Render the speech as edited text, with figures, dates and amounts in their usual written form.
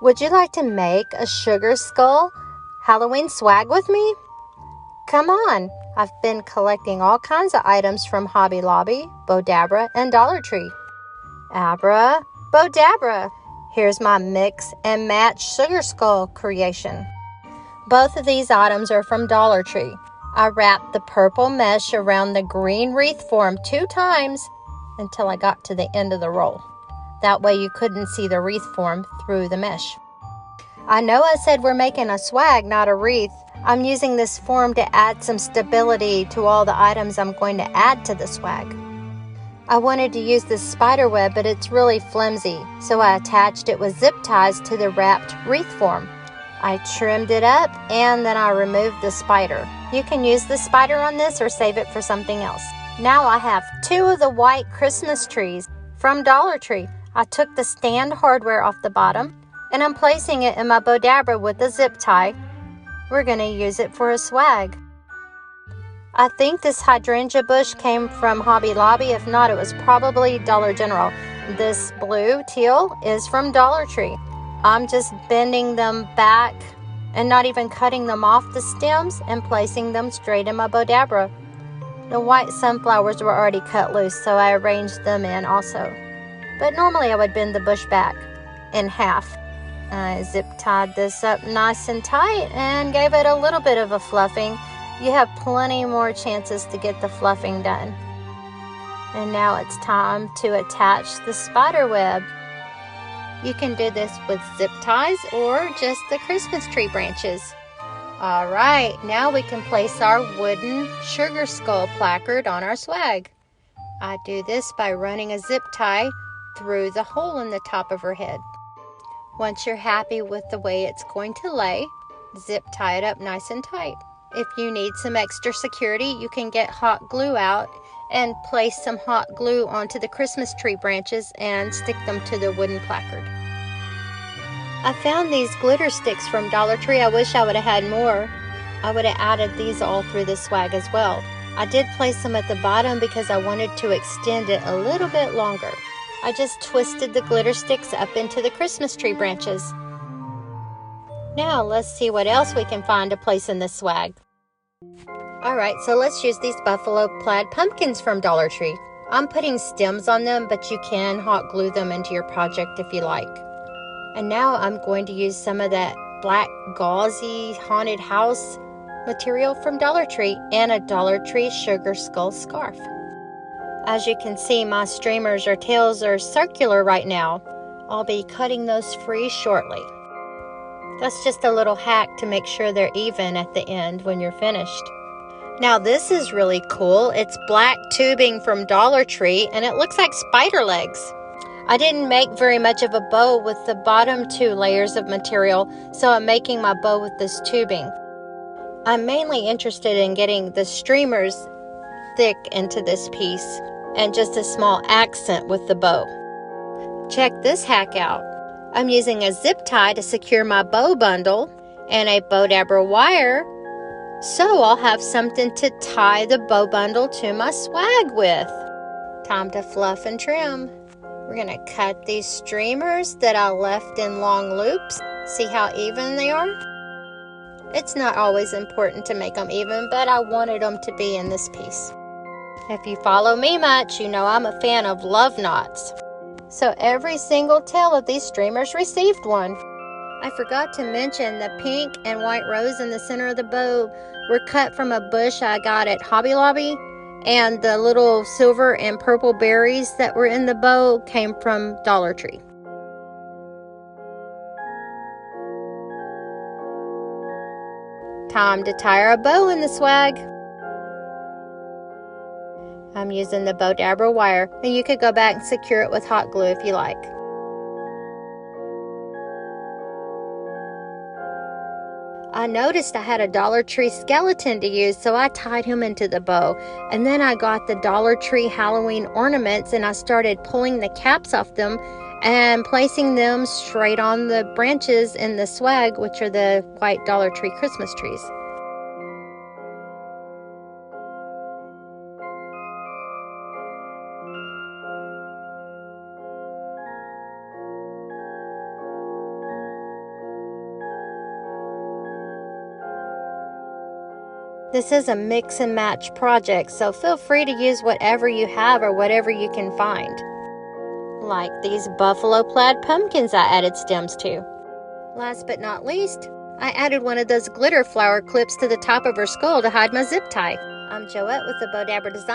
Would you like to make a sugar skull Halloween swag with me? Come on! I've been collecting all kinds of items from Hobby Lobby, Bowdabra, and Dollar Tree. Abra, Bowdabra! Here's my mix and match sugar skull creation. Both of these items are from Dollar Tree. I wrapped the purple mesh around the green wreath form 2 times until I got to the end of the roll. That way you couldn't see the wreath form through the mesh. I know I said we're making a swag, not a wreath. I'm using this form to add some stability to all the items I'm going to add to the swag. I wanted to use this spider web, but it's really flimsy, so I attached it with zip ties to the wrapped wreath form. I trimmed it up and then I removed the spider. You can use the spider on this or save it for something else. Now I have 2 of the white Christmas trees from Dollar Tree. I took the stand hardware off the bottom and I'm placing it in my Bowdabra with a zip tie. We're going to use it for a swag. I think this hydrangea bush came from Hobby Lobby. If not, it was probably Dollar General. This blue teal is from Dollar Tree. I'm just bending them back and not even cutting them off the stems and placing them straight in my Bowdabra. The white sunflowers were already cut loose, so I arranged them in also. But normally I would bend the bush back in half. I zip tied this up nice and tight and gave it a little bit of a fluffing. You have plenty more chances to get the fluffing done. And now it's time to attach the spider web. You can do this with zip ties or just the Christmas tree branches. Alright, now we can place our wooden sugar skull placard on our swag. I do this by running a zip tie through the hole in the top of her head. Once you're happy with the way it's going to lay, zip tie it up nice and tight. If you need some extra security, you can get hot glue out and place some hot glue onto the Christmas tree branches and stick them to the wooden placard. I found these glitter sticks from Dollar Tree. I wish I would have had more. I would have added these all through the swag as well. I did place them at the bottom because I wanted to extend it a little bit longer. I just twisted the glitter sticks up into the Christmas tree branches. Now let's see what else we can find to place in this swag. Alright, so let's use these buffalo plaid pumpkins from Dollar Tree. I'm putting stems on them, but you can hot glue them into your project if you like. And now I'm going to use some of that black gauzy haunted house material from Dollar Tree and a Dollar Tree sugar skull scarf. As you can see, my streamers or tails are circular right now. I'll be cutting those free shortly. That's just a little hack to make sure they're even at the end when you're finished. Now this is really cool. It's black tubing from Dollar Tree and it looks like spider legs. I didn't make very much of a bow with the bottom 2 layers of material, so I'm making my bow with this tubing. I'm mainly interested in getting the streamers thick into this piece and just a small accent with the bow. Check this hack out. I'm using a zip tie to secure my bow bundle and a Bowdabra wire, so I'll have something to tie the bow bundle to my swag with. Time to fluff and trim. We're going to cut these streamers that I left in long loops. See how even they are? It's not always important to make them even, but I wanted them to be in this piece. If you follow me much, you know I'm a fan of love knots. So every single tail of these streamers received one. I forgot to mention the pink and white rose in the center of the bow were cut from a bush I got at Hobby Lobby, and the little silver and purple berries that were in the bow came from Dollar Tree. Time to tie our bow in the swag. I'm using the Bowdabra wire, and you could go back and secure it with hot glue if you like. I noticed I had a Dollar Tree skeleton to use, so I tied him into the bow. And then I got the Dollar Tree Halloween ornaments and I started pulling the caps off them and placing them straight on the branches in the swag, which are the white Dollar Tree Christmas trees. This is a mix and match project, so feel free to use whatever you have or whatever you can find. Like these buffalo plaid pumpkins I added stems to. Last but not least, I added one of those glitter flower clips to the top of her skull to hide my zip tie. I'm Joette with the Bowdabra Design.